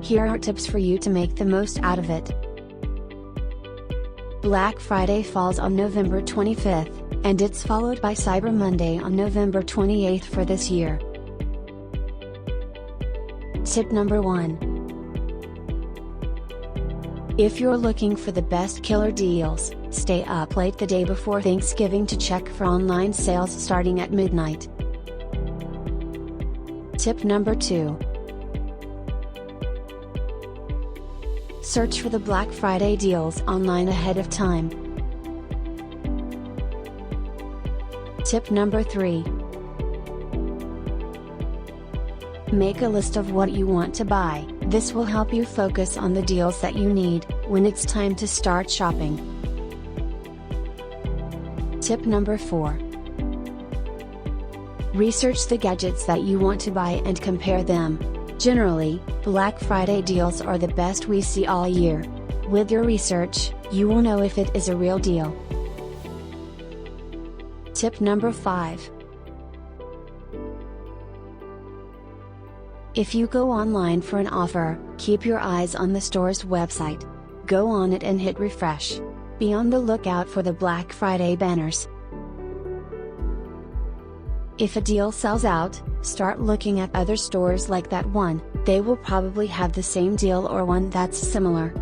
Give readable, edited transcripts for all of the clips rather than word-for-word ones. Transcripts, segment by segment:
Here are tips for you to make the most out of it. Black Friday falls on November 25th, and it's followed by Cyber Monday on November 28th for this year. Tip number 1. If you're looking for the best killer deals, stay up late the day before Thanksgiving to check for online sales starting at midnight. Tip number 2. Search for the Black Friday deals online ahead of time. Tip number 3. Make a list of what you want to buy. This will help you focus on the deals that you need when it's time to start shopping. Tip number 4. Research the gadgets that you want to buy and compare them. Generally, Black Friday deals are the best we see all year. With your research, you will know if it is a real deal. Tip number 5. If you go online for an offer, keep your eyes on the store's website. Go on it and hit refresh. Be on the lookout for the Black Friday banners. If a deal sells out, start looking at other stores like that one. They will probably have the same deal or one that's similar.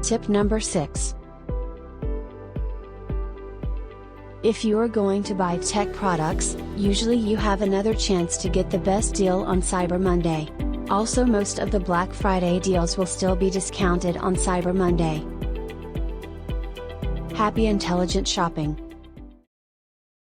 Tip number 6. If you are going to buy tech products, usually you have another chance to get the best deal on Cyber Monday. Also, most of the Black Friday deals will still be discounted on Cyber Monday. Happy intelligent shopping!